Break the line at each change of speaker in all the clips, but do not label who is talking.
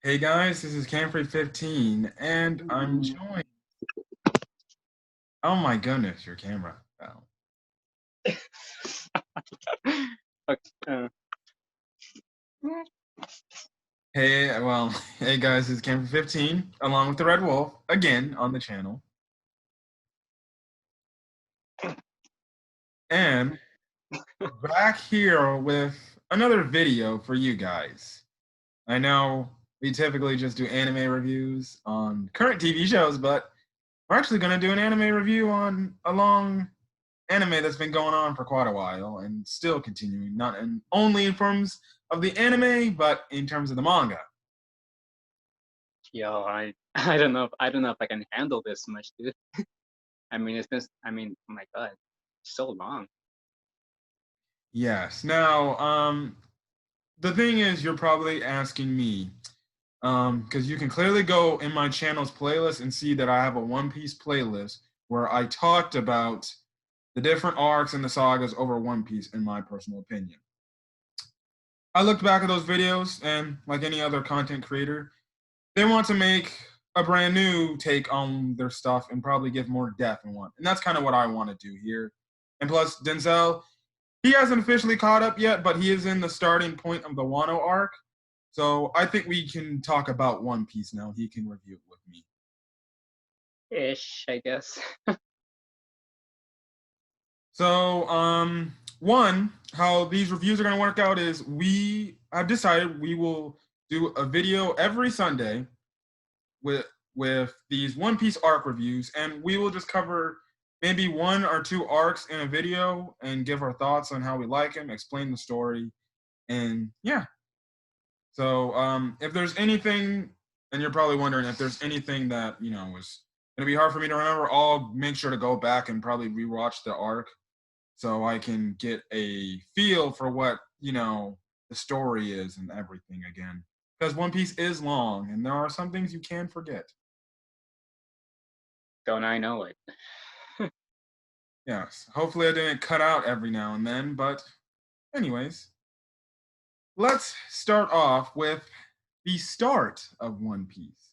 Hey guys, this is Camfrey15, and I'm joined. Oh my goodness, your camera fell.
Okay,
Hey, well, hey guys, this is Camfrey15, along with the Red Wolf, again on the channel. And back here with another video for you guys. I know we typically just do anime reviews on current TV shows, but we're actually going to do an anime review on a long anime that's been going on for quite a while and still continuing, not only in terms of the anime, but in terms of the manga.
yo, I don't know if I can handle this much, dude. I mean, oh my God, so long.
Yes. Now, the thing is, you're probably asking me, because you can clearly go in my channel's playlist and see that I have a One Piece playlist where I talked about the different arcs and the sagas over One Piece, in my personal opinion. I looked back at those videos, and like any other content creator, they want to make a brand new take on their stuff and probably give more depth and want. And that's kind of what I want to do here. And plus, Denzel, he hasn't officially caught up yet, but he is in the starting point of the Wano arc. So I think we can talk about One Piece now. He can review it with me.
Ish, I guess.
So, one, how these reviews are going to work out is we have decided we will do a video every Sunday with these One Piece arc reviews, and we will just cover maybe one or two arcs in a video and give our thoughts on how we like them, explain the story, and yeah. So if there's anything, and you're probably wondering if there's anything that was gonna be hard for me to remember, I'll make sure to go back and probably rewatch the arc so I can get a feel for what the story is and everything again. Because One Piece is long, and there are some things you can forget.
Don't I know it?
Yes. Hopefully I didn't cut out every now and then, but anyways, let's start off with the start of One Piece.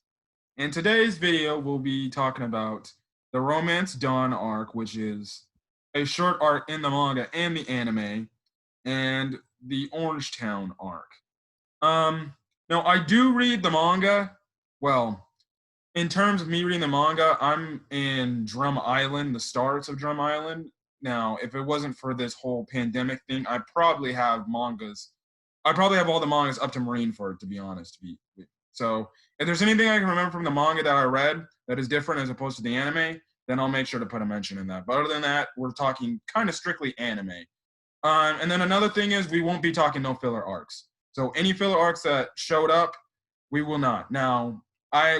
In today's video, we'll be talking about the Romance Dawn arc, which is a short arc in the manga and the anime, and the Orange Town arc. Now I do read the manga. Well, in terms of me reading the manga, I'm in Drum Island, the starts of Drum Island. Now, if it wasn't for this whole pandemic thing, I probably have mangas. I probably have all the mangas up to Marineford, to be honest. So, if there's anything I can remember from the manga that I read that is different as opposed to the anime, then I'll make sure to put a mention in that. But other than that, we're talking kind of strictly anime. And then another thing is we won't be talking no filler arcs. So any filler arcs that showed up, we will not. Now,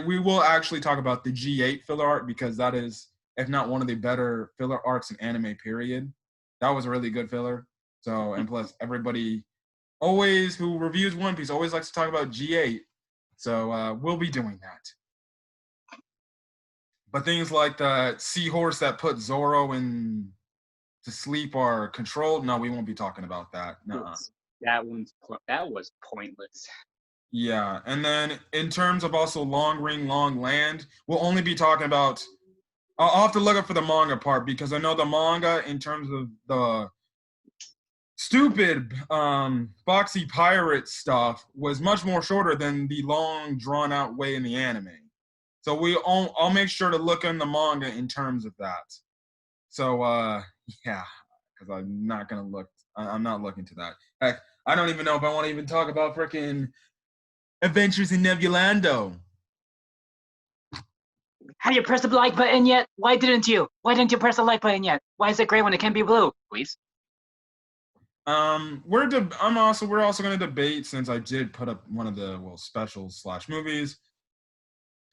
we will actually talk about the G8 filler arc because that is, if not one of the better filler arcs in anime, period. That was a really good filler. So, and plus everybody always who reviews One Piece always likes to talk about G8. So we'll be doing that. But things like the seahorse that put Zoro in to sleep are controlled. No, we won't be talking about that. Nuh-uh.
That was pointless.
Yeah, and then in terms of also Long Ring, Long Land, we'll only be talking about. I'll have to look up for the manga part because I know the manga, in terms of the stupid boxy pirate stuff, was much more shorter than the long, drawn out way in the anime. So I'll make sure to look in the manga in terms of that. So yeah, because I'm not gonna look. I'm not looking to that. Heck, I don't even know if I want to even talk about freaking Adventures in Nebulando.
Have you pressed the like button yet? Why didn't you? Why didn't you press the like button yet? Why is it gray when it can be blue? Please.
We're also going to debate, since I did put up one of the specials slash movies.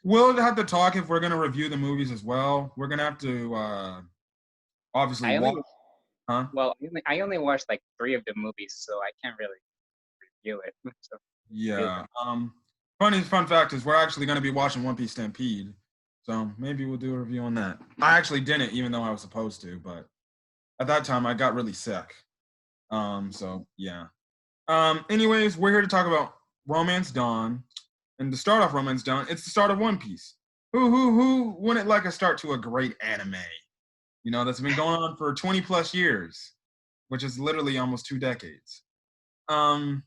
We'll have to talk if we're going to review the movies as well. We're going to have to obviously
I
watch.
only
Huh?
I only watched like 3 of the movies, so I can't really review it. So
Yeah. Fun fact is we're actually going to be watching One Piece Stampede, so maybe we'll do a review on that. I actually didn't, even though I was supposed to, but at that time I got really sick. So yeah. Anyways, we're here to talk about Romance Dawn. And to start off Romance Dawn, it's the start of One Piece. Who wouldn't like a start to a great anime? You know, that's been going on for 20 plus years, which is literally almost 2 decades. Um,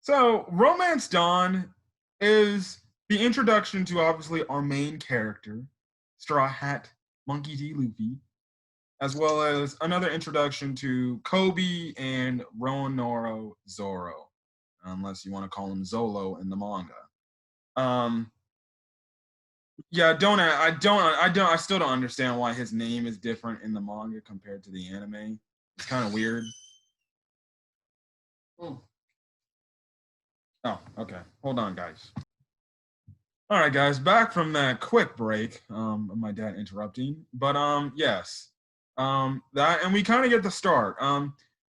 so Romance Dawn is the introduction to obviously our main character, Straw Hat Monkey D. Luffy, as well as another introduction to Kobe and Roronoa Zoro, unless you want to call him Zolo in the manga. Um, yeah, I still don't understand why his name is different in the manga compared to the anime. It's kind of weird. Oh, okay. Hold on, guys. All right, guys, back from that quick break. My dad interrupting, but yes, that, and we kind of get the start.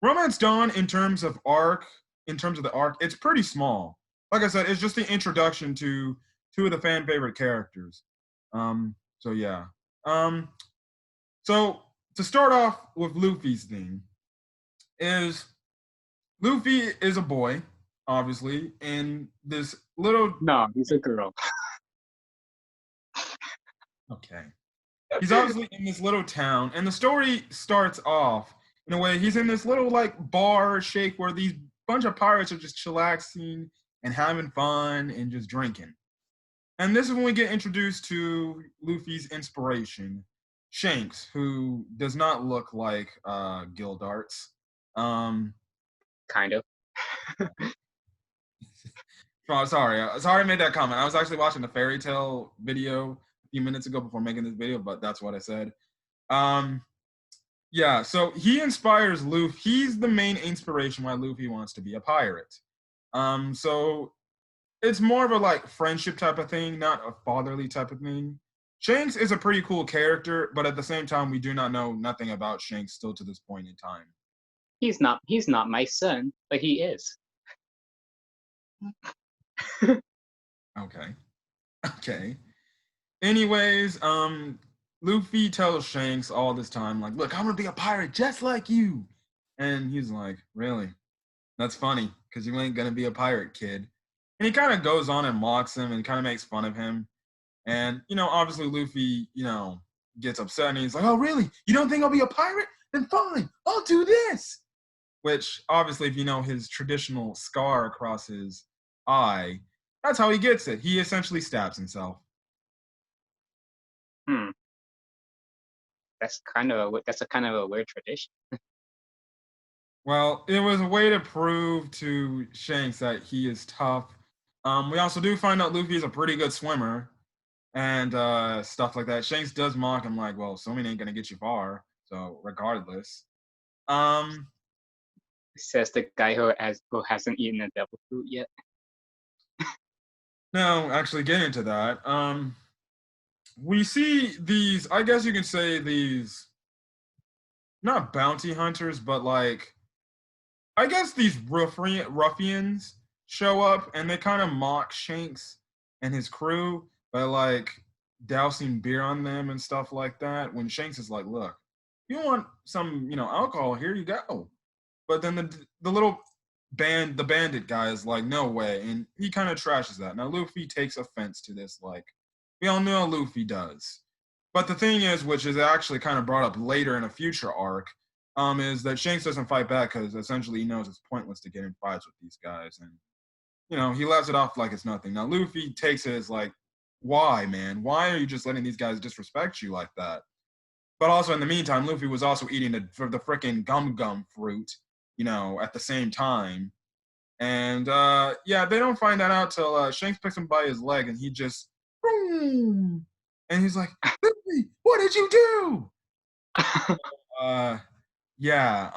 Romance Dawn, in terms of the arc, it's pretty small. Like I said, it's just the introduction to two of the fan favorite characters. So yeah. Um, so to start off with Luffy's thing, is Luffy is a boy, obviously, in this little.
No, he's a girl.
Okay. He's obviously in this little town, and the story starts off in a way. He's in this little like bar shake where these bunch of pirates are just chillaxing and having fun and just drinking. And this is when we get introduced to Luffy's inspiration, Shanks, who does not look like Gildarts.
Kind of.
Oh, sorry I made that comment. I was actually watching the Fairy Tail video a few minutes ago before making this video, but that's what I said. Yeah, so he inspires Luffy. He's the main inspiration why Luffy wants to be a pirate. So it's more of a like friendship type of thing, not a fatherly type of thing. Shanks is a pretty cool character, but at the same time, we do not know nothing about Shanks still to this point in time.
He's not my son, but he is.
Okay. Okay. Anyways, Luffy tells Shanks all this time, like, look, I'm gonna be a pirate just like you. And he's like, really? That's funny, because you ain't gonna be a pirate, kid. And he kind of goes on and mocks him and kind of makes fun of him. And, you know, obviously Luffy, you know, gets upset and he's like, oh, really? You don't think I'll be a pirate? Then fine, I'll do this. Which, obviously, if you know his traditional scar across his eye, that's how he gets it. He essentially stabs himself.
Hmm. That's a kind of a weird tradition.
Well, it was a way to prove to Shanks that he is tough. We also do find out Luffy is a pretty good swimmer and stuff like that. Shanks does mock him like, well, swimming ain't gonna get you far. So regardless.
Says the guy who hasn't eaten a devil fruit yet.
No, actually get into that. We see these, I guess you can say these, not bounty hunters, but like, I guess these ruffians show up and they kind of mock Shanks and his crew by like dousing beer on them and stuff like that. When Shanks is like, look, you want some, you know, alcohol, here you go. But then the little the bandit guy is like, no way. And he kind of trashes that. Now Luffy takes offense to this, like we all know Luffy does. But the thing is, which is actually kind of brought up later in a future arc, is that Shanks doesn't fight back because essentially he knows it's pointless to get in fights with these guys. And, you know, he laughs it off like it's nothing. Now Luffy takes it as like, why, man? Why are you just letting these guys disrespect you like that? But also in the meantime, Luffy was also eating the freaking gum fruit, you know, at the same time. And yeah, they don't find that out till Shanks picks him by his leg and he just boom. And he's like, Luffy, what did you do? Yeah,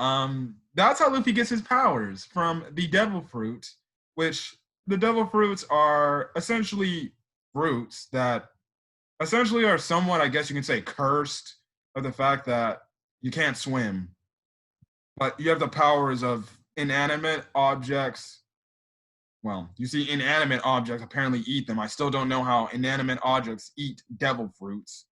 that's how Luffy gets his powers, from the devil fruit, which the devil fruits are essentially fruits that essentially are somewhat, I guess you can say, cursed of the fact that you can't swim, but you have the powers of inanimate objects. Well, you see inanimate objects apparently eat them. I still don't know how inanimate objects eat devil fruits.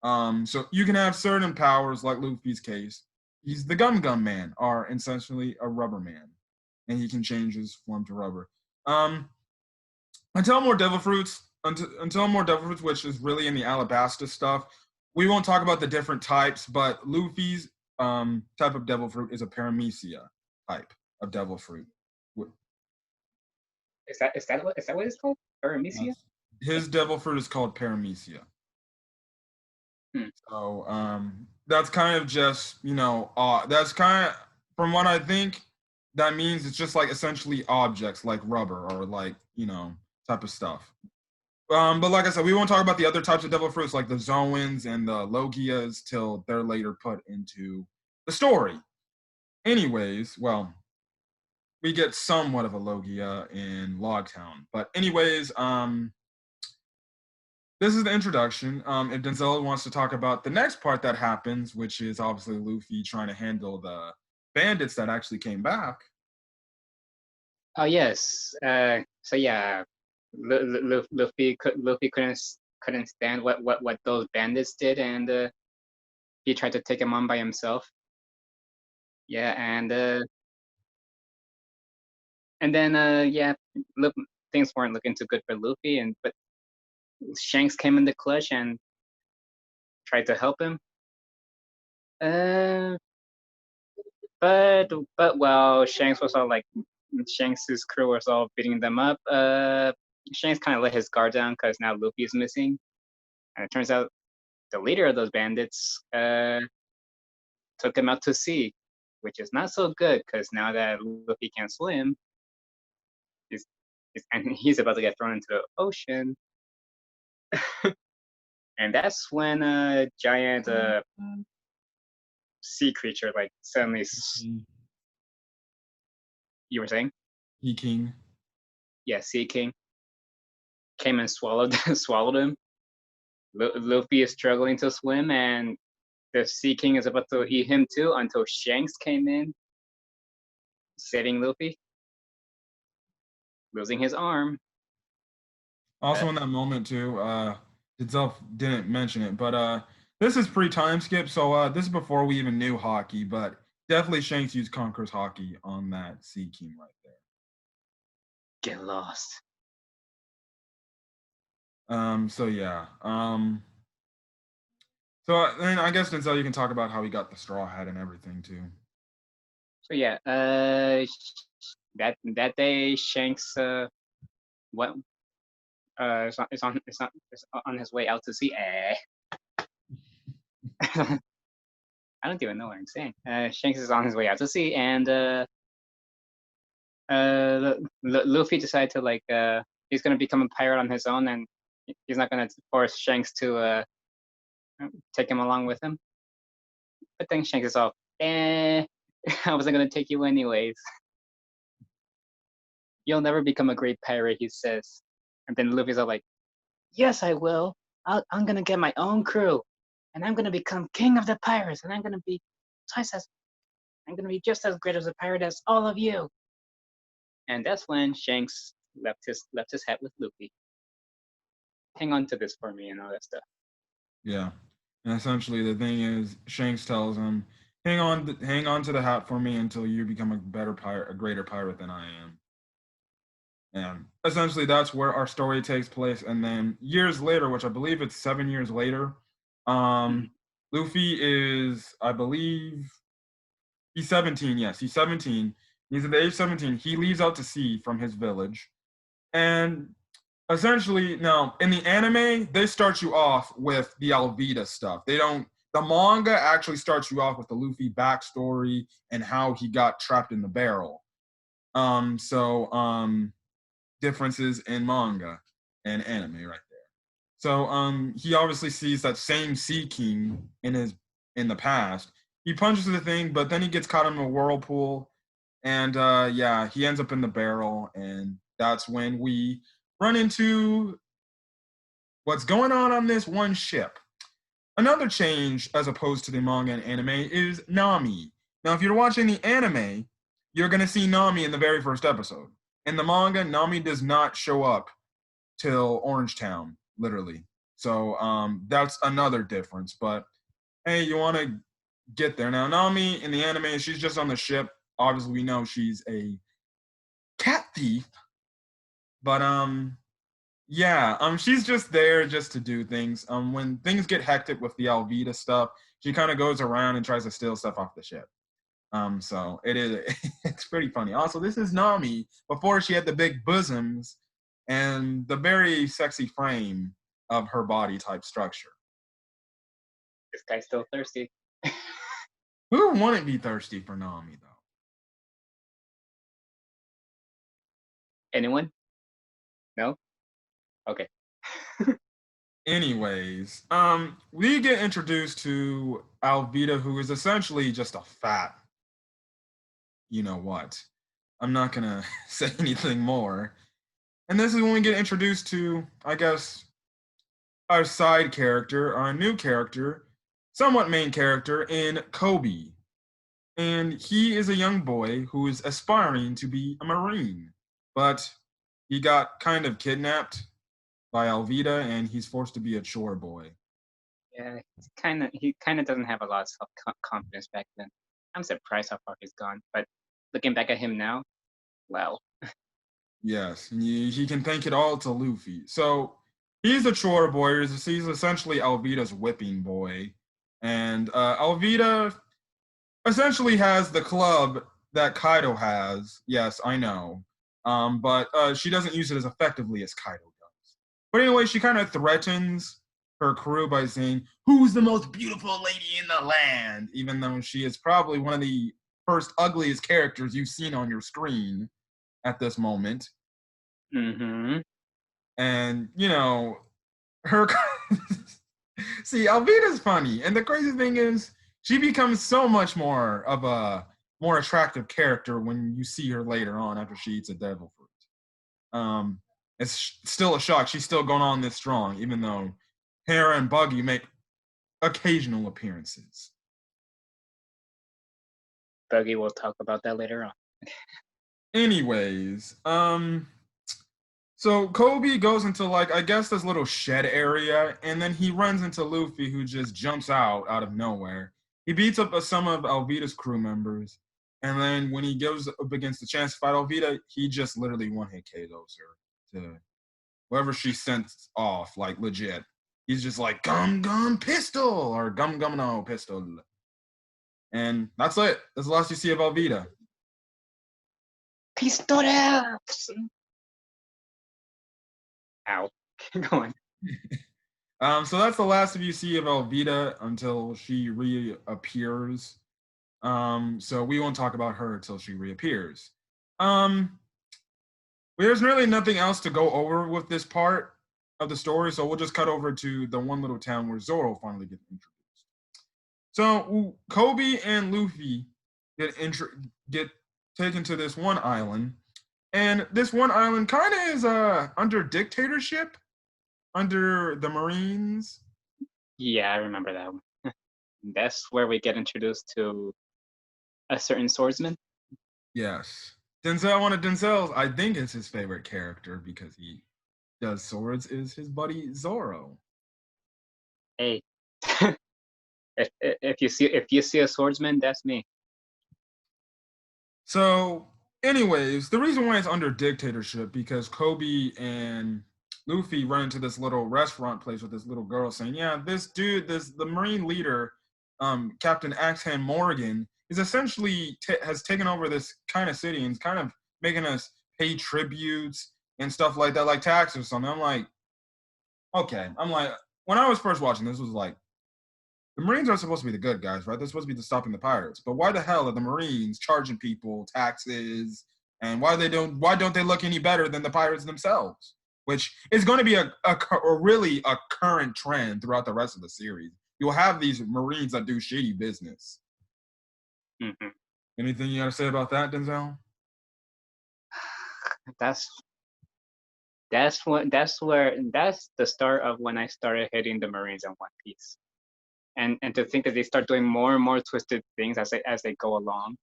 So you can have certain powers, like Luffy's case. He's the Gum Man, or essentially a rubber man, and he can change his form to rubber. until more Devil Fruits, until more Devil Fruits, which is really in the Alabasta stuff. We won't talk about the different types, but Luffy's type of Devil Fruit is a Paramecia type of Devil Fruit.
Is that what it's called? Paramecia?
His Devil Fruit is called Paramecia.
Hmm.
So that's kind of just, that's kind of, from what I think, that means it's just like essentially objects like rubber or like, type of stuff. But like I said, we won't talk about the other types of devil fruits like the Zoans and the Logias till they're later put into the story. Anyways, well, we get somewhat of a Logia in Logtown. But anyways, this is the introduction. If Denzel wants to talk about the next part that happens, which is obviously Luffy trying to handle the bandits that actually came back.
Oh yes. So yeah, Luffy couldn't stand what those bandits did, and he tried to take him on by himself. Yeah, and then yeah, look, things weren't looking too good for Luffy, but Shanks came in the clutch and tried to help him. Uh, but well, Shanks was all like, Shanks's crew was all beating them up. Shanks kind of let his guard down because now Luffy is missing, and it turns out the leader of those bandits took him out to sea, which is not so good because now that Luffy can't swim, he's about to get thrown into the ocean. And that's when a giant sea creature like suddenly. You were saying?
Sea King.
Yeah, Sea King came and swallowed him. Luffy is struggling to swim, and the Sea King is about to eat him too until Shanks came in, saving Luffy, losing his arm.
Also in that moment too, Denzel didn't mention it, but this is pre-time skip, so this is before we even knew hockey, but definitely Shanks used Conqueror's hockey on that Sea King right there.
Get lost.
So yeah. So then I guess Denzel, you can talk about how he got the straw hat and everything too.
So yeah, that day Shanks went is on his way out to sea. I don't even know what I'm saying. Shanks is on his way out to sea, and Luffy decided to he's gonna become a pirate on his own, and he's not gonna force Shanks to take him along with him. But then Shanks is all, I wasn't gonna take you anyways. You'll never become a great pirate, he says. And then Luffy's all like, yes, I will. I'm gonna get my own crew, and I'm gonna become king of the pirates, and I'm gonna be just as great as a pirate as all of you. And that's when Shanks left his hat with Luffy. Hang on to this for me and all that stuff.
Yeah, and essentially the thing is, Shanks tells him, hang on to the hat for me until you become a better pirate, a greater pirate than I am." And essentially that's where our story takes place. And then years later, which I believe it's 7 years later, Luffy is, I believe, he's 17. Yes, he's 17. He's at the age of 17. He leaves out to sea from his village. And essentially, now in the anime, they start you off with the Alvida stuff. The manga actually starts you off with the Luffy backstory and how he got trapped in the barrel. Differences in manga and anime right there. So he obviously sees that same Sea King in the past. He punches the thing, but then he gets caught in a whirlpool, and yeah, he ends up in the barrel, and that's when we run into what's going on this one ship. Another change, as opposed to the manga and anime, is Nami. Now, if you're watching the anime, you're going to see Nami in the very first episode. In the manga, Nami does not show up till Orangetown, literally. So that's another difference. But hey, you want to get there. Now, Nami in the anime, she's just on the ship. Obviously, we know she's a cat thief. But Yeah, she's just there just to do things. When things get hectic with the Alvida stuff, she kind of goes around and tries to steal stuff off the ship. So it is it's pretty funny. Also, this is Nami before she had the big bosoms and the very sexy frame of her body type structure.
This guy's still thirsty.
Who wouldn't be thirsty for Nami though?
Anyone? No? Okay.
Anyways, we get introduced to Alvida, who is essentially just a fat, you know what. I'm not gonna say anything more. And this is when we get introduced to, I guess, our side character, our new character, somewhat main character in Kobe. And he is a young boy who is aspiring to be a Marine, but he got kind of kidnapped by Alvida and he's forced to be a chore boy.
Yeah, he kind of doesn't have a lot of self confidence back then. I'm surprised how far he's gone, but looking back at him now, well,
Yes, and he can thank it all to Luffy. So he's a chore boy. He's essentially Alvida's whipping boy. And Alvida essentially has the club that Kaido has. Yes, I know. But she doesn't use it as effectively as Kaido does. But anyway, she kind of threatens her crew by saying, "Who's the most beautiful lady in the land?" Even though she is probably one of the first ugliest characters you've seen on your screen at this moment.
mm-hmm.
And, you know, her. See, Alvida's funny. And the crazy thing is, she becomes so much more of a more attractive character when you see her later on after she eats a devil fruit. It's still a shock. She's still going on this strong, even though Hera and Buggy make occasional appearances.
Buggy will talk about that later on.
Anyways, so Kobe goes into like I guess this little shed area, and then he runs into Luffy, who just jumps out of nowhere. He beats up some of Alvida's crew members, and then when he goes up against the chance to fight Alvida, he just literally one hit KOs her to whoever she sent off, like legit. He's just like gum gum pistol or gum gum no pistol, and that's it. That's the last you see of Alvida.
Pistols! Ow. Go on.
So that's the last of you see of Alvida until she reappears. So we won't talk about her until she reappears. There's really nothing else to go over with this part of the story, so we'll just cut over to the one little town where Zoro finally gets introduced. So Kobe and Luffy get taken to this one island, and this one island kind of is under dictatorship under the Marines.
Yeah, I remember that one. That's where we get introduced to a certain swordsman.
Yes. Denzel, one of Denzel's, I think, is his favorite character because he does swords, is his buddy Zoro.
Hey, if you see a swordsman, that's me.
So, anyways, the reason why it's under dictatorship because Kobe and Luffy run into this little restaurant place with this little girl saying, "Yeah, this dude, the Marine leader, Captain Axehand Morgan, is essentially has taken over this kind of city and is kind of making us pay tributes and stuff like that, like taxes or something." I'm like, okay. I'm like, when I was first watching this, was like, the Marines are supposed to be the good guys, right? They're supposed to be the stopping the pirates. But why the hell are the Marines charging people taxes? And why don't they look any better than the pirates themselves? Which is going to be a really a current trend throughout the rest of the series. You'll have these Marines that do shady business.
Mm-hmm.
Anything you got to say about that, Denzel?
That's the start of when I started hating the Marines in One Piece. And to think that they start doing more and more twisted things as they go along.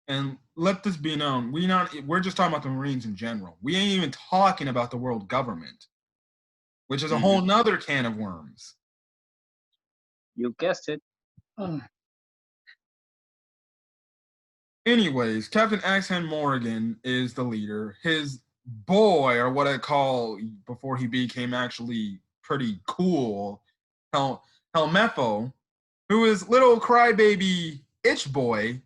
And let this be known, we're just talking about the Marines in general. We ain't even talking about the world government, which is a whole nother can of worms.
You guessed it.
Anyways, Captain Axehand Morgan is the leader. His boy, or what I call before he became actually pretty cool, Hel- Helmepho, who is little crybaby itch boy,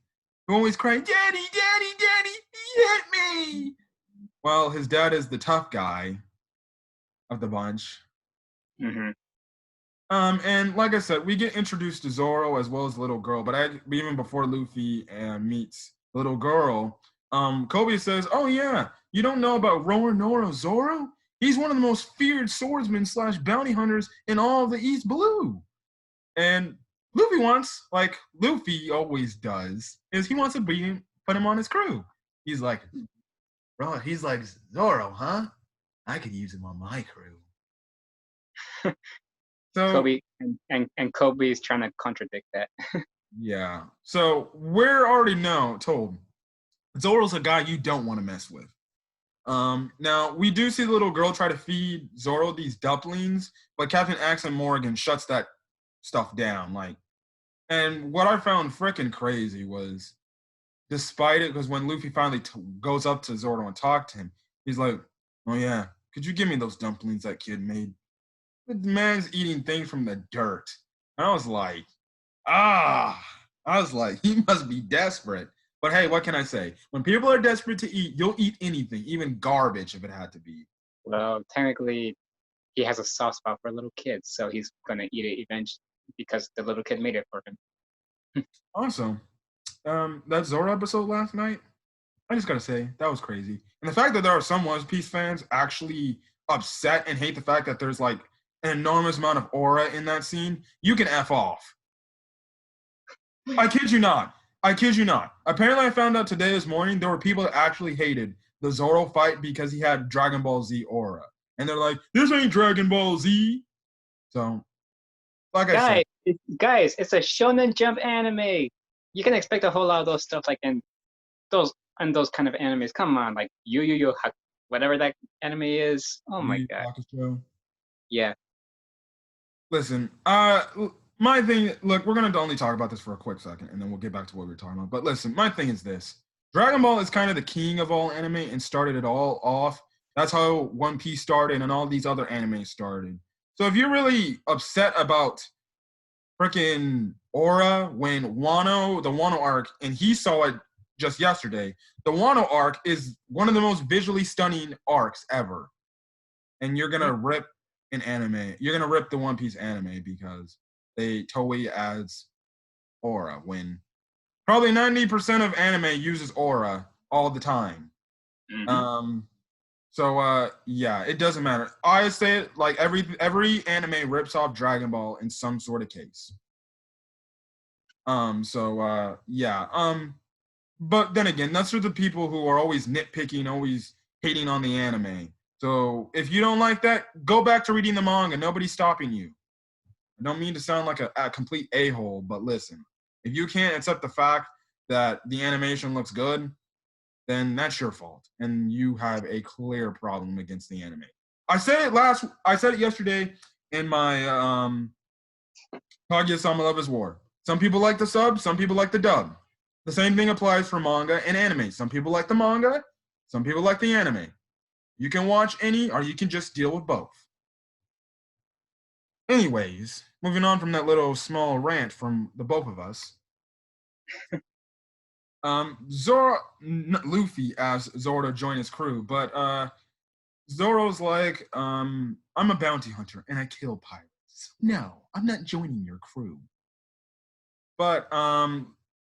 who always crying, "Daddy, Daddy, Daddy, he hit me." Well, his dad is the tough guy of the bunch.
Hmm.
And like I said, we get introduced to Zoro as well as the little girl. Even before Luffy meets the little girl, Kobe says, "Oh yeah, you don't know about Roronoa Zoro? He's one of the most feared swordsmen slash bounty hunters in all of the East Blue." And Luffy wants, like Luffy always does, is he wants to put him on his crew. He's like, bro, he's like Zoro, huh? I could use him on my crew. So
Kobe and Kobe is trying to contradict that.
yeah. So we're already told Zoro's a guy you don't want to mess with. Now we do see the little girl try to feed Zoro these dumplings, but Captain Axe and Morgan shuts that stuff down. And what I found freaking crazy was, despite it, because when Luffy finally goes up to Zoro and talk to him, he's like, "Oh yeah, could you give me those dumplings that kid made?" The man's eating things from the dirt. And I was like, ah, I was like, he must be desperate. But hey, what can I say? When people are desperate to eat, you'll eat anything, even garbage if it had to be.
Well, technically, he has a soft spot for little kids, so he's gonna eat it eventually because the little kid made it for him.
Also, that Zoro episode last night, I just gotta say, that was crazy. And the fact that there are some One Piece fans actually upset and hate the fact that there's like an enormous amount of aura in that scene, you can F off. I kid you not. I kid you not. Apparently, I found out today this morning there were people that actually hated the Zoro fight because he had Dragon Ball Z aura. And they're like, this ain't Dragon Ball Z. So, like I said,
Guys, it's a Shonen Jump anime. You can expect a whole lot of those stuff like in those kind of animes. Come on, like whatever that anime is. Oh
Yu
my
Yu
god.
Hakusho.
Yeah.
Listen, my thing, look, we're gonna only talk about this for a quick second, and then we'll get back to what we were talking about. But listen, my thing is this: Dragon Ball is kind of the king of all anime and started it all off. That's how One Piece started, and all these other animes started. So if you're really upset about freaking Aura when the Wano arc, and he saw it just yesterday, the Wano arc is one of the most visually stunning arcs ever, and you're gonna rip an anime. You're gonna rip the One Piece anime because they Toei adds aura when probably 90% of anime uses aura all the time.
Mm-hmm.
Yeah, it doesn't matter. I say it like every anime rips off Dragon Ball in some sort of case. Yeah. But then again, that's for the people who are always nitpicking, always hating on the anime. So if you don't like that, go back to reading the manga. Nobody's stopping you. I don't mean to sound like a complete a-hole, but listen, if you can't accept the fact that the animation looks good, then that's your fault, and you have a clear problem against the anime. I said it yesterday in my Kaguya-sama Love is War. Some people like the sub, some people like the dub. The same thing applies for manga and anime. Some people like the manga, some people like the anime. You can watch any, or you can just deal with both. Anyways, moving on from that little small rant from the both of us. Luffy asks Zoro to join his crew, but Zoro's like, I'm a bounty hunter and I kill pirates. No, I'm not joining your crew. But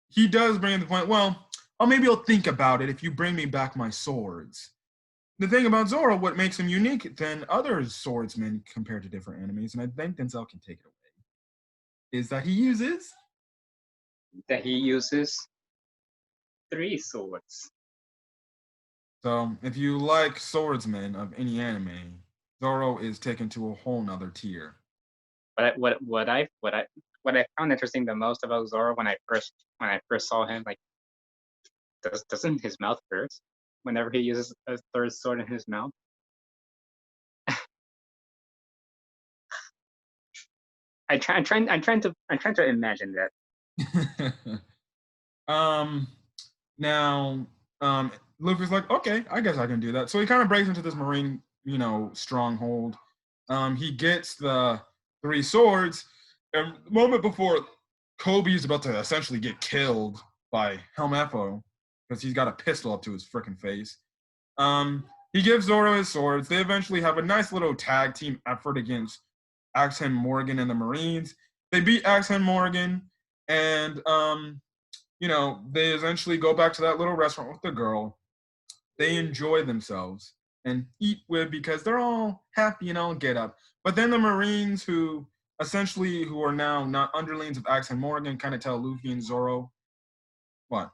he does bring in the point, well, maybe I'll think about it if you bring me back my swords. The thing about Zoro, what makes him unique than other swordsmen compared to different enemies, and I think Denzel can take it away, is that he uses
That he uses 3 swords.
So if you like swordsmen of any anime, Zoro is taken to a whole nother tier.
What I found interesting the most about Zoro when I first saw him, like, doesn't his mouth hurt whenever he uses a third sword in his mouth? I'm trying to imagine that.
um, now, Luffy's like, okay, I guess I can do that. So he kind of breaks into this marine, stronghold. He gets the three swords, and the moment before Kobe is about to essentially get killed by Helmeppo because he's got a pistol up to his freaking face. He gives Zoro his swords. They eventually have a nice little tag team effort against Axe-Hand Morgan and the Marines. They beat Axe-Hand Morgan, and they eventually go back to that little restaurant with the girl. They enjoy themselves and eat with because they're all happy and all get up. But then the Marines who are now not underlings of Axe-Hand Morgan kind of tell Luffy and Zoro, what?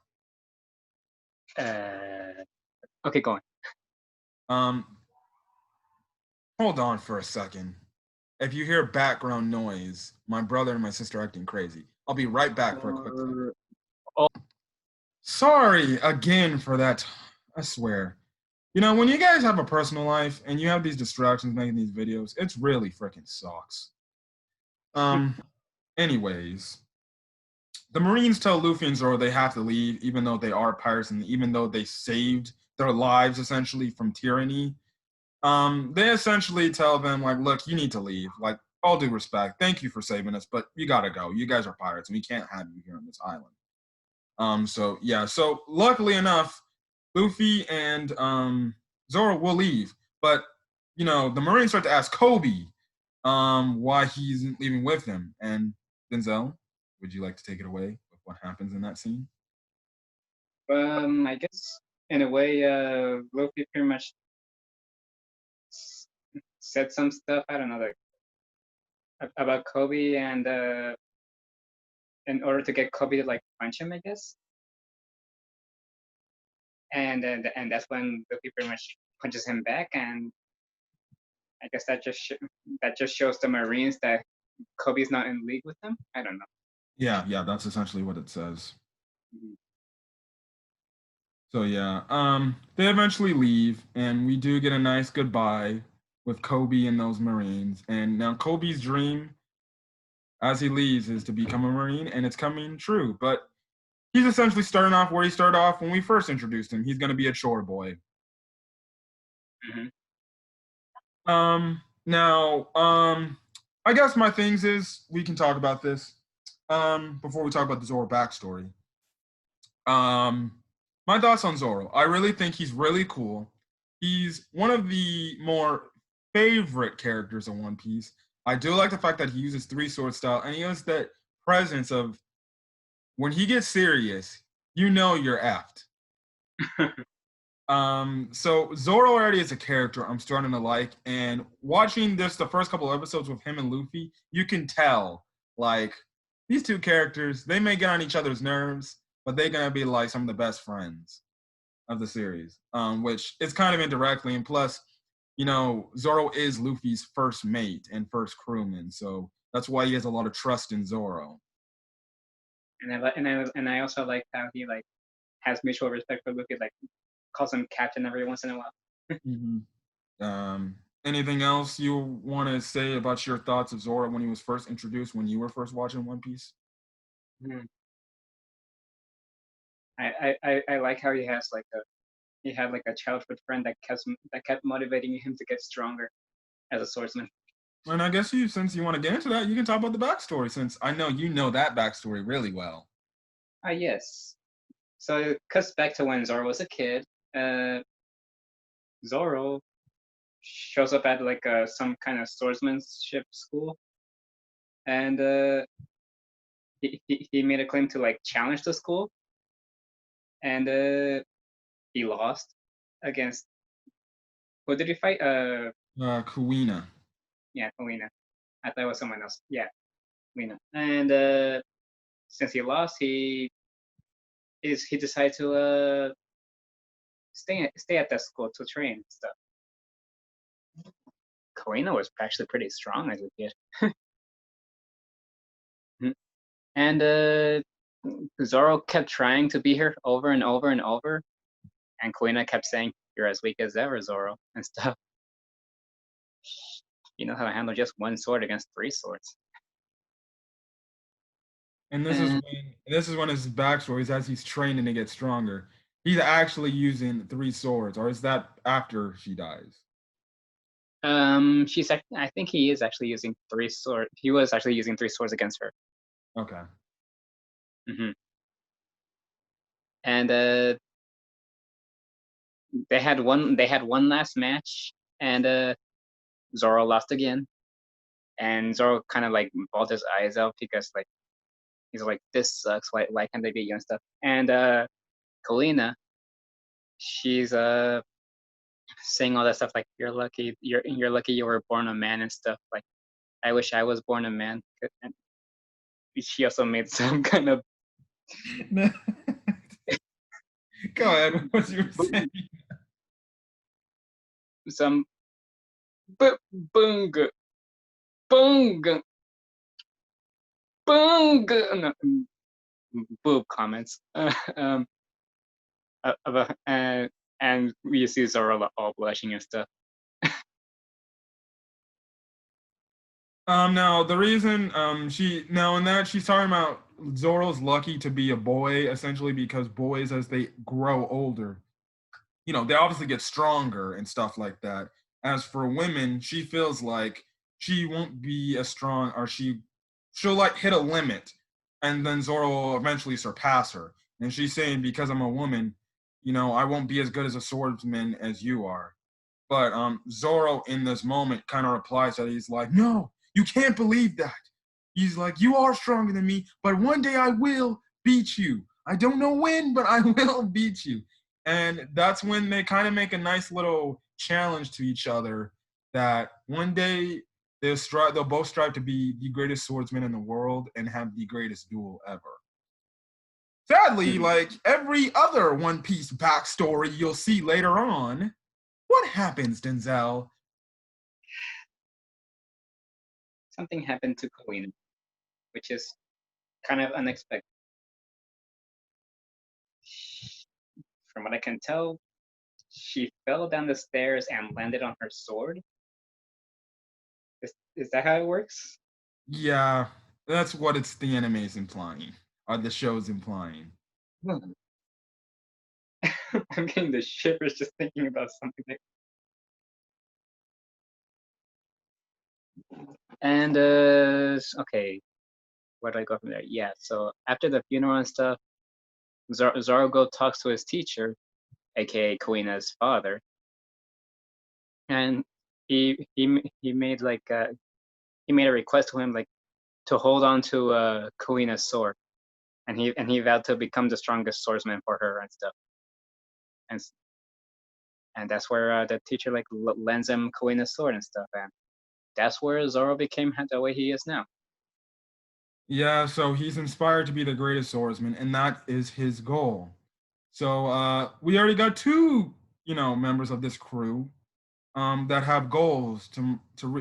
Okay, go on.
Um, hold on for a second. If you hear background noise, my brother and my sister are acting crazy. I'll be right back for a quick second.
Oh.
Sorry again for that. I swear. When you guys have a personal life and you have these distractions making these videos, it's really freaking sucks. Anyways, the Marines tell Luffy and Zoro they have to leave, even though they are pirates and even though they saved their lives essentially from tyranny. They essentially tell them, like, look, you need to leave. Like, all due respect, thank you for saving us, but you gotta go. You guys are pirates, and we can't have you here on this island. So luckily enough, Luffy and Zoro will leave, but the Marines start to ask Kobe why he's leaving with them. And Denzel, would you like to take it away with what happens in that scene?
I guess in a way, Luffy pretty much said some stuff. I don't know, like about Kobe, and in order to get Kobe to like punch him, I guess. And that's when Luffy pretty much punches him back, and I guess that just shows the Marines that Kobe's not in league with them. I don't know.
Yeah, that's essentially what it says.
Mhm.
So yeah, they eventually leave, and we do get a nice goodbye with Kobe and those Marines. And now Kobe's dream, as he leaves, is to become a Marine, and it's coming true. But he's essentially starting off where he started off when we first introduced him. He's going to be a chore boy.
Mhm.
I guess my things is we can talk about this before we talk about the Zoro backstory. My thoughts on Zoro. I really think he's really cool. He's one of the more favorite characters in One Piece. I do like the fact that he uses three sword style and he has that presence of when he gets serious, you're effed. So Zoro already is a character I'm starting to like, and watching the first couple of episodes with him and Luffy, you can tell like these two characters, they may get on each other's nerves, but they're gonna be like some of the best friends of the series. Which is kind of indirectly, and plus, Zoro is Luffy's first mate and first crewman, so that's why he has a lot of trust in Zoro.
And I also like how he like has mutual respect for Luffy, like calls him captain every once in a while.
Anything else you want to say about your thoughts of Zoro when he was first introduced, when you were first watching One Piece?
Hmm. I like how he had like a childhood friend that kept motivating him to get stronger as a swordsman.
And I guess since you want to get into that, you can talk about the backstory, since I know you know that backstory really well.
Yes. So it cuts back to when Zoro was a kid. Zoro shows up at like some kind of swordsmanship school, and he made a claim to like challenge the school, and he lost against, who did he fight?
Kuina.
Yeah, Kalina. I thought it was someone else. Yeah, Kalina. And since he lost, he decided to stay at that school to train and stuff. Kalina was actually pretty strong as a kid. And Zoro kept trying to beat her over and over and over, and Kalina kept saying, "You're as weak as ever, Zoro," and stuff. You know how to handle just one sword against three swords.
And this is when his backstory is as he's training to get stronger. He's actually using 3 swords, or is that after she dies?
I think he is actually using 3 swords. He was actually using 3 swords against her.
Okay.
Hmm. And they had one last match, and Zoro lost again. And Zoro kind of like bawled his eyes out because like he's like, this sucks. Why can't they beat you and stuff? And Kalina, she's saying all that stuff like, you're lucky you were born a man and stuff. Like, I wish I was born a man. And she also made some kind of
Go ahead. What you were saying?
some boong boong boong no, boob comments. About and we see Zoro all blushing and stuff.
No, the reason she now in that she's talking about Zoro's lucky to be a boy, essentially because boys as they grow older, they obviously get stronger and stuff like that. As for women, she feels like she won't be as strong, or she'll like hit a limit, and then Zoro will eventually surpass her. And she's saying, because I'm a woman, I won't be as good as a swordsman as you are. But Zoro in this moment kind of replies that he's like, no, you can't believe that. He's like, you are stronger than me, but one day I will beat you. I don't know when, but I will beat you. And that's when they kind of make a nice little challenge to each other that one day they'll both strive to be the greatest swordsman in the world and have the greatest duel ever. Sadly,
Mhm.
like every other One Piece backstory you'll see later on, what happens, Denzel?
Something happened to Kalina, which is kind of unexpected. From what I can tell, she fell down the stairs and landed on her sword. Is that how it works?
Yeah, that's what the anime's implying, or the show's implying.
Hmm. I'm getting the shivers just thinking about something like. And okay, where do I go from there? Yeah, so after the funeral and stuff, Zoro go talks to his teacher, aka Kuina's father, and he made like he made a request to him like to hold on to Kuina's sword, and he vowed to become the strongest swordsman for her and stuff, and and that's where the teacher like lends him Kuina's sword and stuff, and that's where Zoro became the way he is now.
Yeah, so he's inspired to be the greatest swordsman, and that is his goal. So we already got two, members of this crew that have goals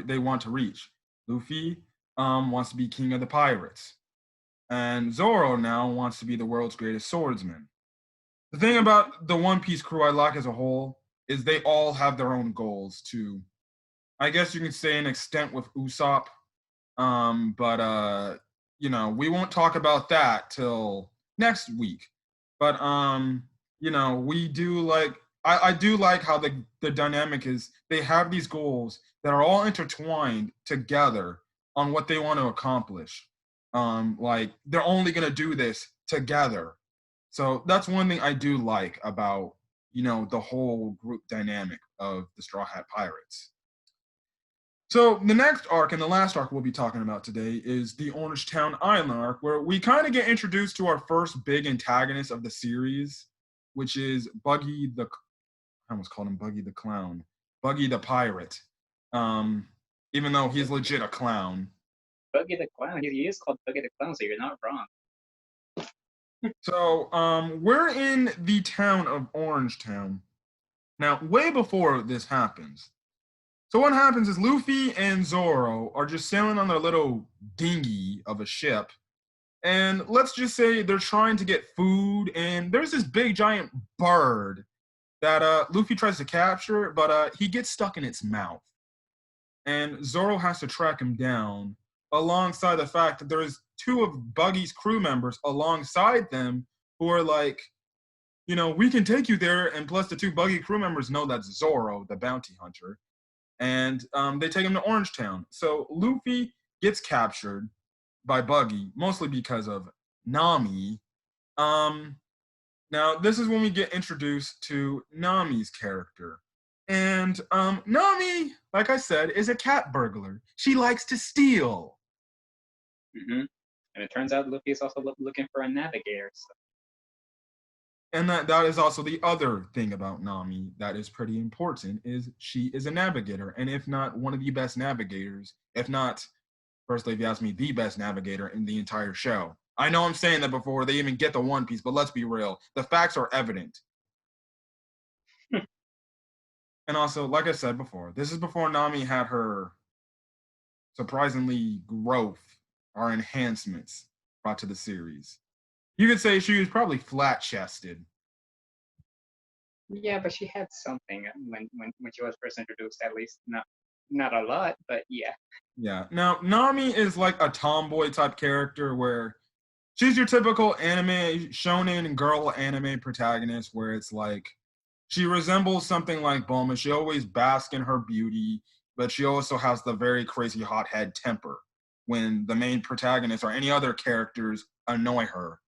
they want to reach. Luffy wants to be king of the pirates, and Zoro now wants to be the world's greatest swordsman. The thing about the One Piece crew I like as a whole is they all have their own goals too. I guess you can say an extent with Usopp, but we won't talk about that till next week. But we do like I do like how the dynamic is they have these goals that are all intertwined together on what they want to accomplish. Like they're only gonna do this together. So that's one thing I do like about the whole group dynamic of the Straw Hat Pirates. So the next arc and the last arc we'll be talking about today is the Orange Town Island arc, where we kind of get introduced to our first big antagonist of the series, which is Buggy the. I almost called him Buggy the Clown, Buggy the Pirate. Um, Even though he's legit a clown.
Buggy the Clown. He is called Buggy the Clown, so you're not wrong.
So we're in the town of Orangetown. Now, way before this happens, so what happens is Luffy and Zoro are just sailing on their little dinghy of a ship. And let's just say they're trying to get food, and there's this big giant bird that Luffy tries to capture, but he gets stuck in its mouth. And Zoro has to track him down, alongside the fact that there's two of Buggy's crew members alongside them who are like we can take you there. And plus, the two Buggy crew members know that's Zoro, the bounty hunter. And they take him to Orange Town. So Luffy gets captured by Buggy, mostly because of Nami. Now, this is when we get introduced to Nami's character. And Nami, like I said, is a cat burglar. She likes to steal.
And it turns out Luffy is also looking for a navigator. So.
And that is also the other thing about Nami that is pretty important, is she is a navigator. And if not one of the best navigators, if not, personally, if you ask me, the best navigator in the entire show. I know I'm saying that before they even get the One Piece, but let's be real. The facts are evident. And also, like I said before, this is before Nami had her surprisingly growth or enhancements brought to the series. You could say she was probably flat-chested.
Yeah, but she had something when she was first introduced, at least. Not a lot, but yeah.
Yeah. Now, Nami is like a tomboy type character where she's your typical anime, shonen girl anime protagonist where it's like she resembles something like Bulma. She always basks in her beauty, but she also has the very crazy hothead temper when the main protagonist or any other characters annoy her.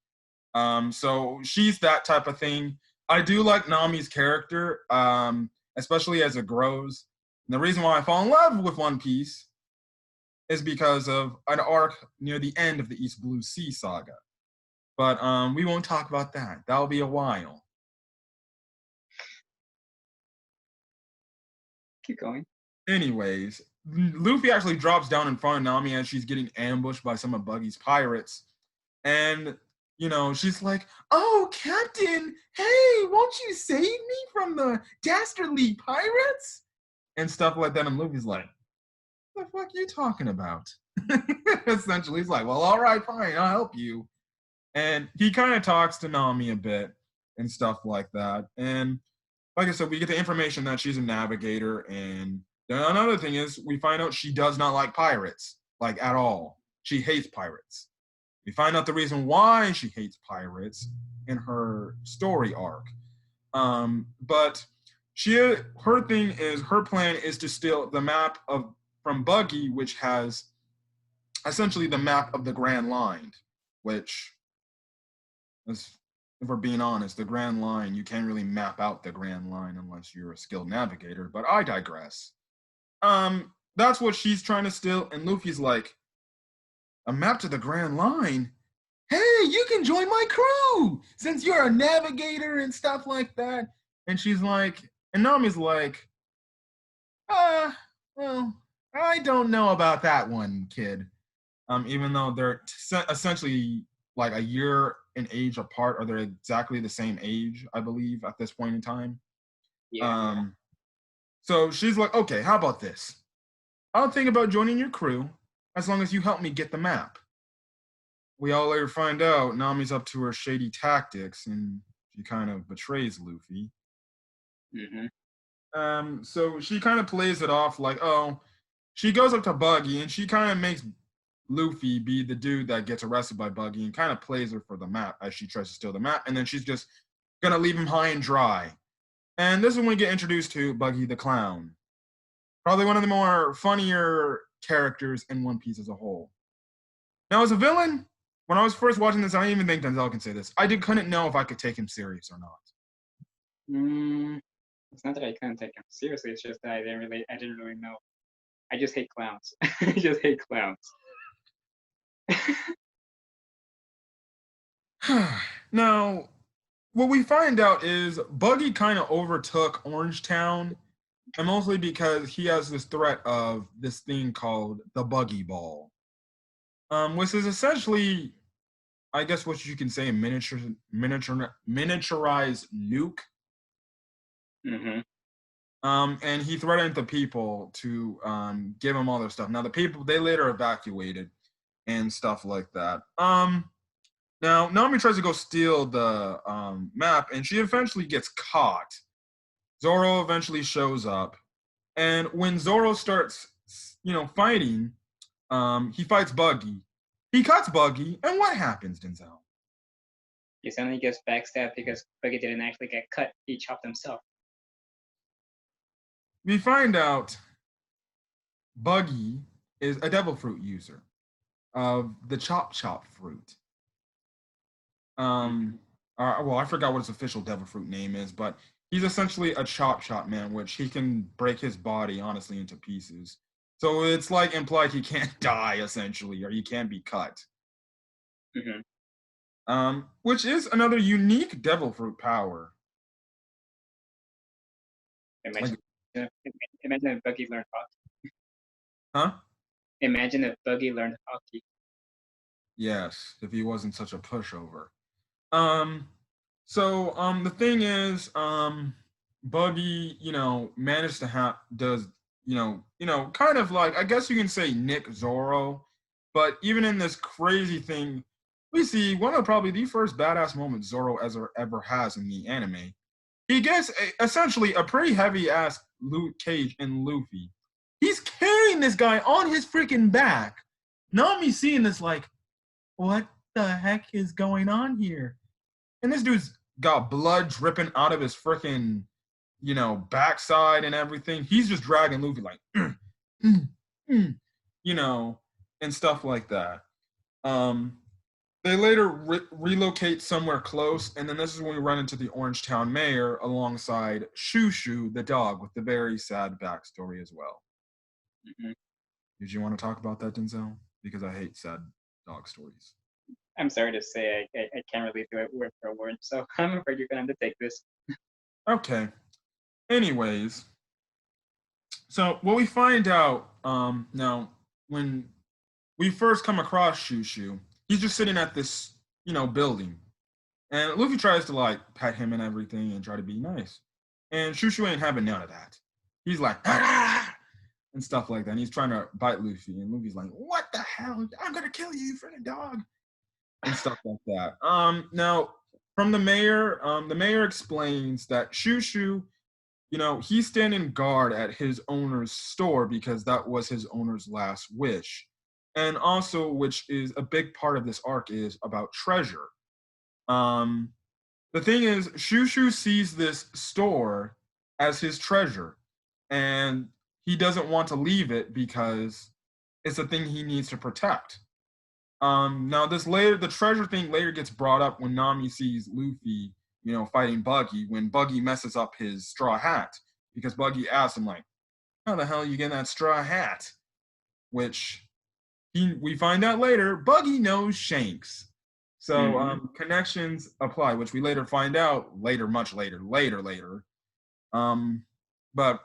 So she's that type of thing. I do like Nami's character, especially as it grows. And the reason why I fall in love with One Piece is because of an arc near the end of the East Blue Sea saga. But we won't talk about that. That'll be a while.
Keep going.
Anyways, Luffy actually drops down in front of Nami as she's getting ambushed by some of Buggy's pirates. And, she's like, "Oh, Captain, hey, won't you save me from the dastardly pirates?" And stuff like that. And Luffy's like, "What the fuck are you talking about?" Essentially, he's like, "Well, all right, fine, I'll help you." And he kind of talks to Nami a bit and stuff like that. And like I said, we get the information that she's a navigator. And then another thing is we find out she does not like pirates, like at all. She hates pirates. We find out the reason why she hates pirates in her story arc. But her plan is to steal the map from Buggy, which has essentially the map of the Grand Line, which, if we're being honest, the Grand Line, you can't really map out the Grand Line unless you're a skilled navigator, but I digress. That's what she's trying to steal, and Luffy's like, "A map to the Grand Line? Hey, you can join my crew since you're a navigator and stuff like that." And she's like, and Nami's like, well, I don't know about that one, kid. Even though they're essentially like a year in age apart, or they're exactly the same age, I believe, at this point in time.
Yeah.
So she's like, "Okay, how about this? I'll think about joining your crew as long as you help me get the map." We all later find out Nami's up to her shady tactics, and she kind of betrays Luffy. So she kind of plays it off like, oh, she goes up to Buggy, and she kind of makes Luffy be the dude that gets arrested by Buggy, and kind of plays her for the map as she tries to steal the map, and then she's just gonna leave him high and dry. And this is when we get introduced to Buggy the Clown. Probably one of the more funnier characters in One Piece as a whole. Now, as a villain, when I was first watching this, I didn't even think Denzel can say this. Couldn't know if I could take him serious or not.
It's not that I couldn't take him seriously. It's just that I didn't really know. I just hate clowns. I just hate clowns.
Now, what we find out is Buggy kind of overtook Orange Town, and mostly because he has this threat of this thing called the Buggy Ball, which is essentially, I guess, what you can say, a miniaturized nuke. And he threatened the people to give him all their stuff. Now the people, they later evacuated and stuff like that. Now Nami tries to go steal the map, and she eventually gets caught. Zoro eventually shows up, and when Zoro starts, fighting, he fights Buggy. He cuts Buggy, and what happens, Denzel?
He suddenly gets backstabbed because Buggy didn't actually get cut. He chopped himself.
We find out Buggy is a devil fruit user of the chop fruit. Well, I forgot what his official devil fruit name is, but he's essentially a chop man, which he can break his body honestly into pieces. So it's like implied he can't die essentially, or he can't be cut. Which is another unique devil fruit power.
Imagine if Buggy learned hockey.
Huh?
Imagine if Buggy learned hockey.
Yes, if he wasn't such a pushover. So the thing is, Buggy, managed to kind of like, I guess you can say Nick Zoro, but even in this crazy thing, we see one of probably the first badass moments Zoro ever has in the anime. He gets essentially a pretty heavy ass Luke Cage and Luffy. He's carrying this guy on his freaking back. Nami seeing this like, what the heck is going on here? And this dude's got blood dripping out of his freaking, backside and everything. He's just dragging Luffy like, and stuff like that. They later relocate somewhere close, and then this is when we run into the Orange Town mayor alongside Shushu, the dog, with the very sad backstory as well. Did you want to talk about that, Denzel? Because I hate sad dog stories.
I'm sorry to say I can't really do it word for word, so I'm afraid you're going to take this.
Okay. Anyways, so what we find out now, when we first come across Shushu, he's just sitting at this, building. And Luffy tries to like pet him and everything and try to be nice. And Shushu ain't having none of that. He's like, ah! and stuff like that. And he's trying to bite Luffy. And Luffy's like, what the hell? I'm going to kill you, freaking dog. And stuff like that. Now, from the mayor explains that Shushu, he's standing guard at his owner's store because that was his owner's last wish. And also, which is a big part of this arc, is about treasure. The thing is, Shushu sees this store as his treasure, and he doesn't want to leave it because it's a thing he needs to protect. Now the treasure thing later gets brought up when Nami sees Luffy, fighting Buggy, when Buggy messes up his straw hat, because Buggy asks him like, how the hell are you getting that straw hat? Which we find out later, Buggy knows Shanks. So connections apply, which we later find out much later. But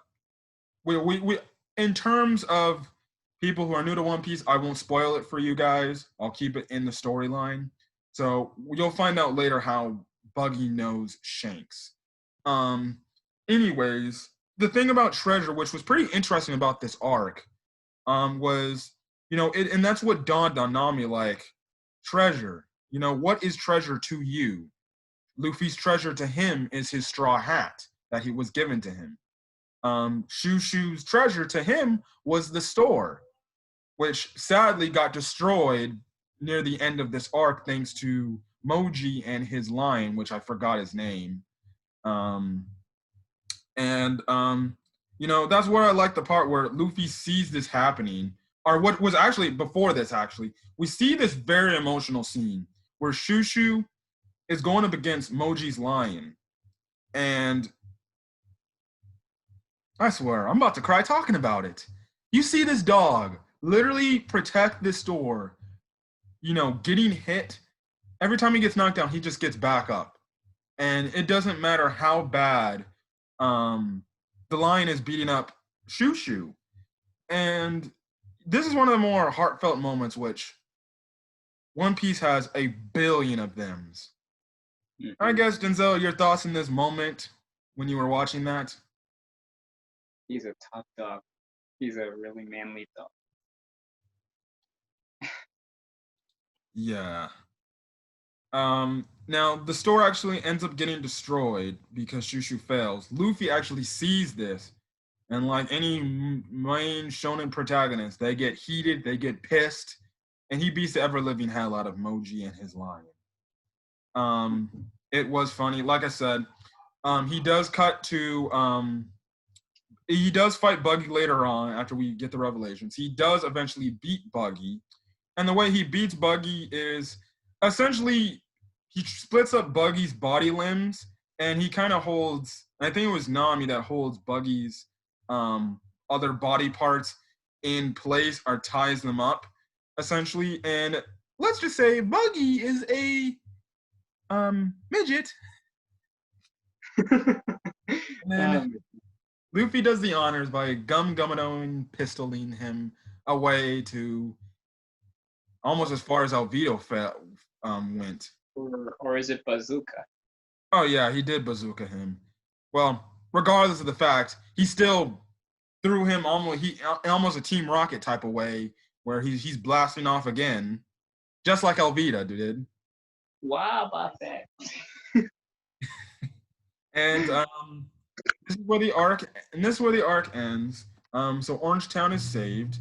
we in terms of people who are new to One Piece, I won't spoil it for you guys. I'll keep it in the storyline. So you'll find out later how Buggy knows Shanks. Anyways, the thing about treasure, which was pretty interesting about this arc, was, and that's what dawned on Nami, like, treasure. What is treasure to you? Luffy's treasure to him is his straw hat that he was given to him. Shushu's treasure to him was the store, which sadly got destroyed near the end of this arc thanks to Moji and his lion, which I forgot his name. That's where I like the part where Luffy sees this happening, or what was actually before this, we see this very emotional scene where Shushu is going up against Moji's lion. And I swear, I'm about to cry talking about it. You see this dog literally protect this store, getting hit. Every time he gets knocked down, he just gets back up. And it doesn't matter how bad the lion is beating up Shushu. And this is one of the more heartfelt moments, which One Piece has a billion of them. I guess, Denzel, your thoughts in this moment when you were watching that?
He's a tough dog. He's a really manly dog.
Yeah. Now, the store actually ends up getting destroyed because Shushu fails. Luffy actually sees this, and like any main shonen protagonist, they get heated, they get pissed, and he beats the ever-living hell out of Moji and his lion. It was funny. Like I said, he does cut to he does fight Buggy later on after we get the revelations. He does eventually beat Buggy, and the way he beats Buggy is essentially he splits up Buggy's body limbs, and he kind of holds. I think it was Nami that holds Buggy's other body parts in place or ties them up, essentially. And let's just say Buggy is a midget. And then
Um,
Luffy does the honors by gum-gumming pistoling him away to almost as far as Alvito went.
or is it Bazooka?
Oh yeah, he did bazooka him. Well, regardless of the fact, he still threw him almost a Team Rocket type of way, where he's blasting off again, just like Alvita did.
Wow, about that.
And this is where the arc, and this is where the arc ends. So Orange Town is saved.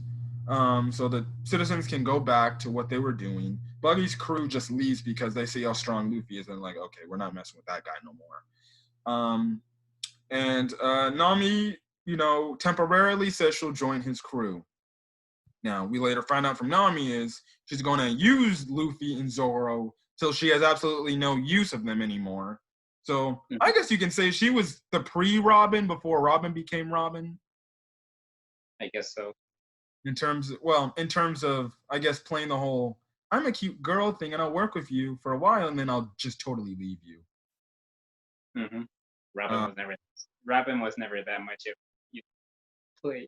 So the citizens can go back to what they were doing. Buggy's crew just leaves because they see how strong Luffy is, and like, okay, we're not messing with that guy no more. And Nami, temporarily says she'll join his crew. Now, we later find out from Nami is she's going to use Luffy and Zoro till she has absolutely no use of them anymore. So I guess you can say she was the pre-Robin before Robin became Robin.
I guess so.
In terms of, I guess, playing the whole I'm a cute girl thing and I'll work with you for a while and then I'll just totally leave you.
Mm-hmm. Robin was never that much of you play.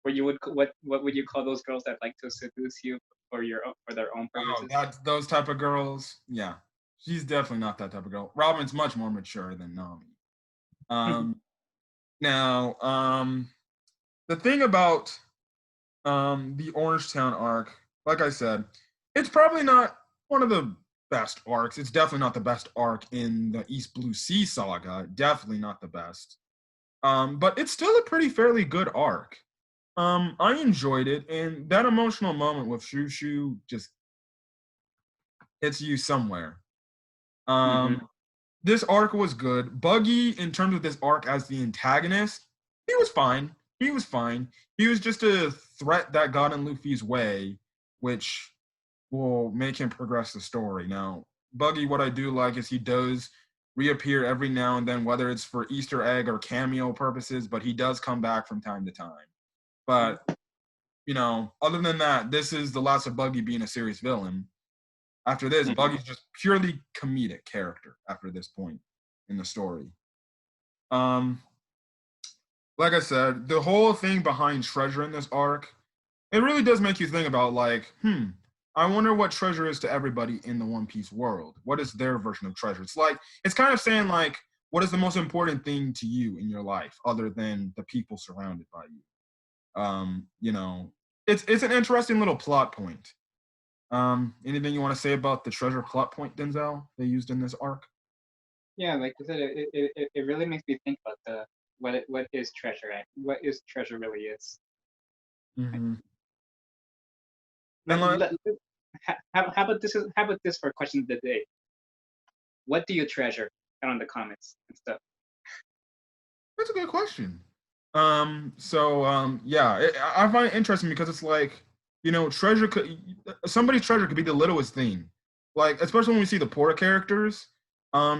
What would you call those girls that like to seduce you for their own
Oh,
purposes?
those type of girls. Yeah, she's definitely not that type of girl. Robin's much more mature than Nami. Now, the thing about the Orange Town arc, like I said, it's probably not one of the best arcs. It's definitely not the best arc in the East Blue Sea saga. Definitely not the best. But it's still a pretty fairly good arc. I enjoyed it, and that emotional moment with Shushu Shu just hits you somewhere.
Mm-hmm.
This arc was good. Buggy, in terms of this arc as the antagonist, he was fine. He was fine. He was just a threat that got in Luffy's way, which will make him progress the story. Now, Buggy, what I do like is he does reappear every now and then, whether it's for Easter egg or cameo purposes, but he does come back from time to time. But, other than that, this is the last of Buggy being a serious villain. After this,
Mm-hmm.
Buggy's just purely comedic character after this point in the story. Um, like I said, the whole thing behind treasure in this arc, it really does make you think about like, I wonder what treasure is to everybody in the One Piece world. What is their version of treasure? It's kind of saying like, what is the most important thing to you in your life other than the people surrounded by you? It's an interesting little plot point. Anything you want to say about the treasure plot point, Denzel, they used in this arc?
Yeah, like I said, it really makes me think about what is treasure what is treasure really is.
Mm-hmm. And
Let, let, how about this for question of the day? What do you treasure? Down in the comments and stuff.
that's a good question. I find it interesting because it's like, treasure somebody's treasure could be the littlest thing. Like, especially when we see the Porta characters. I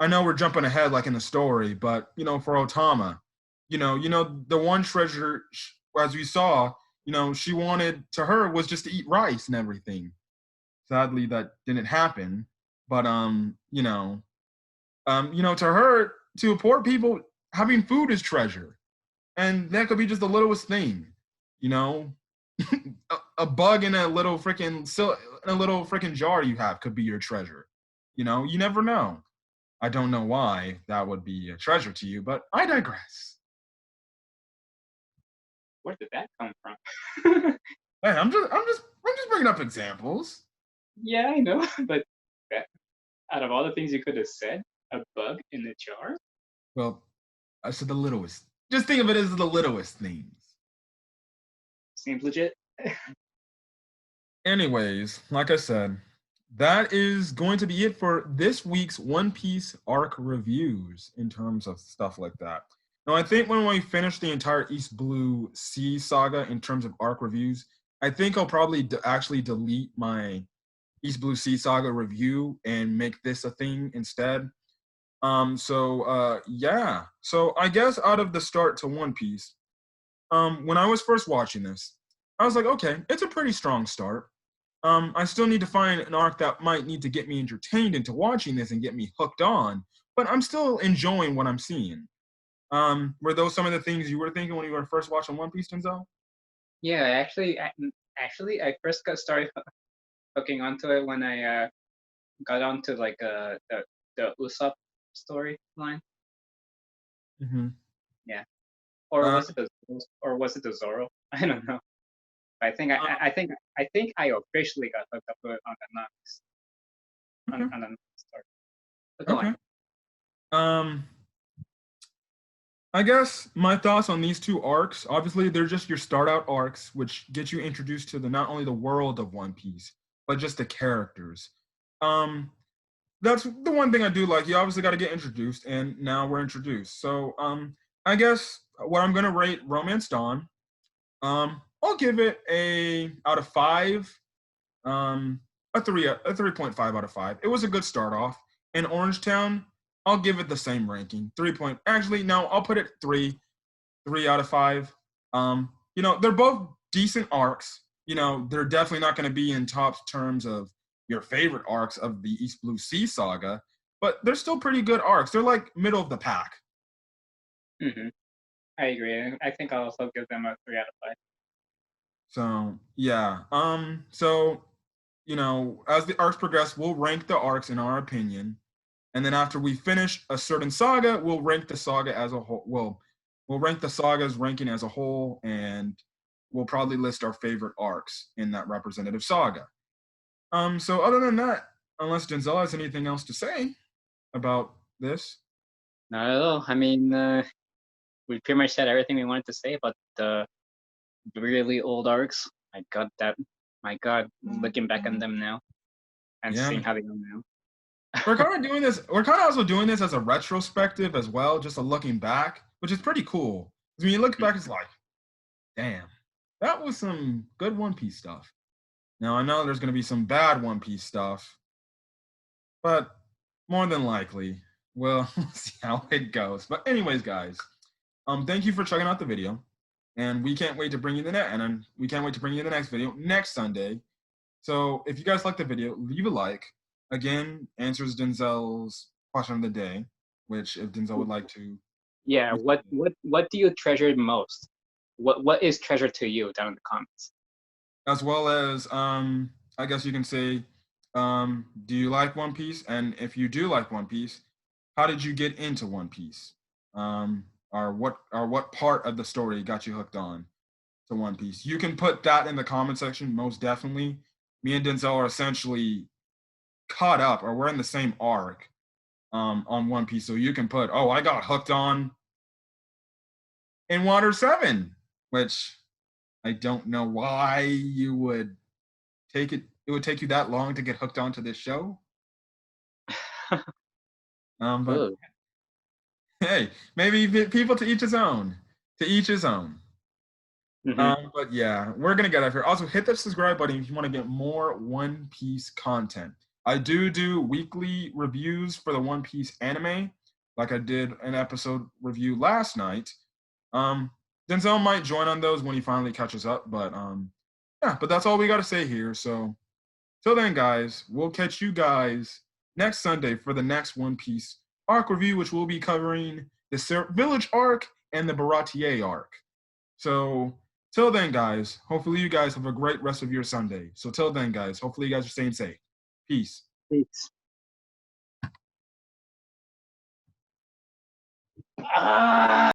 know we're jumping ahead like in the story, but for Otama, the one treasure as we saw, she wanted to her was just to eat rice and everything. Sadly, that didn't happen. But to her, to poor people, having food is treasure, and that could be just the littlest thing, you know. a bug in a little freaking jar you have could be your treasure. You never know. I don't know why that would be a treasure to you, but I digress.
Where did that come from?
Hey, I'm just bringing up examples.
Yeah, I know, but that, out of all the things you could have said, a bug in the jar?
Well, I said the littlest. Just think of it as the littlest things.
Seems legit.
Anyways, like I said, that is going to be it for this week's One Piece arc reviews in terms of stuff like that. Now, I think when we finish the entire East Blue Sea saga in terms of arc reviews, I think I'll probably actually delete my East Blue Sea saga review and make this a thing instead. Yeah. So I guess out of the start to One Piece, when I was first watching this, I was like, okay, it's a pretty strong start. I still need to find an arc that might need to get me entertained into watching this and get me hooked on, but I'm still enjoying what I'm seeing. Were those some of the things you were thinking when you were first watching One Piece, Denzel?
Yeah, actually, I first got started hooking onto it when I got onto like the Usopp storyline.
Mm-hmm.
Yeah, or
Uh,
was it the Zoro? I don't know. I think I officially got hooked up to it on the Nux
okay.
on the Nux story. But go on.
Okay. Um, I guess my thoughts on these two arcs, obviously they're just your start out arcs, which get you introduced to the not only the world of One Piece, but just the characters. Um, that's the one thing I do like. You obviously got to get introduced, and now we're introduced. I guess what I'm gonna rate Romance Dawn, I'll give it a out of 5, um, a 3.5 out of 5. It was a good start off. In Orange Town, I'll give it the same ranking, 3 point. Actually, no, I'll put it 3 out of 5. They're both decent arcs. They're definitely not going to be in top terms of your favorite arcs of the East Blue Sea saga, but they're still pretty good arcs. They're like middle of the pack.
Hmm. I agree. I think I'll also give them a 3 out of 5.
So yeah. As the arcs progress, we'll rank the arcs in our opinion, and then after we finish a certain saga, we'll rank the saga as a whole. We'll rank the saga's ranking as a whole, and we'll probably list our favorite arcs in that representative saga. So other than that, unless Denzel has anything else to say about this.
Not at all. I mean, we pretty much said everything we wanted to say about the really old arcs. I got that. My God, looking back on them now and
Yeah.
seeing how they go now.
We're kind of doing this. We're kind of also doing this as a retrospective as well, just a looking back, which is pretty cool. Because when you look back, it's like, damn, that was some good One Piece stuff. Now I know there's going to be some bad One Piece stuff, but more than likely, we'll see how it goes. But anyways, guys, thank you for checking out the video, and we can't wait to bring you we can't wait to bring you the next video next Sunday. So if you guys like the video, leave a like. Again, answers Denzel's question of the day, which if Denzel would like to,
Yeah, what do you treasure most? What is treasure to you down in the comments?
as well as I guess you can say, do you like One Piece? And if you do like One Piece, how did you get into One Piece? Or what part of the story got you hooked on to One Piece? You can put that in the comment section, most definitely. Me and Denzel are essentially caught up, or we're in the same arc on One Piece. So you can put, oh, I got hooked on in Water 7, which I don't know why you would it would take you that long to get hooked onto this show. But
Ooh.
hey, maybe people to each his own. To each his own.
Hmm.
But yeah, we're gonna get up here. Also, hit that subscribe button if you want to get more One Piece content. I do weekly reviews for the One Piece anime, like I did an episode review last night. Um, Denzel might join on those when he finally catches up, but yeah, but that's all we got to say here. So, till then, guys, we'll catch you guys next Sunday for the next One Piece arc review, which will be covering the Village arc and the Baratier arc. So, till then, guys, hopefully you guys have a great rest of your Sunday. So, till then, guys, hopefully you guys are staying safe. Peace.
Peace. Ah!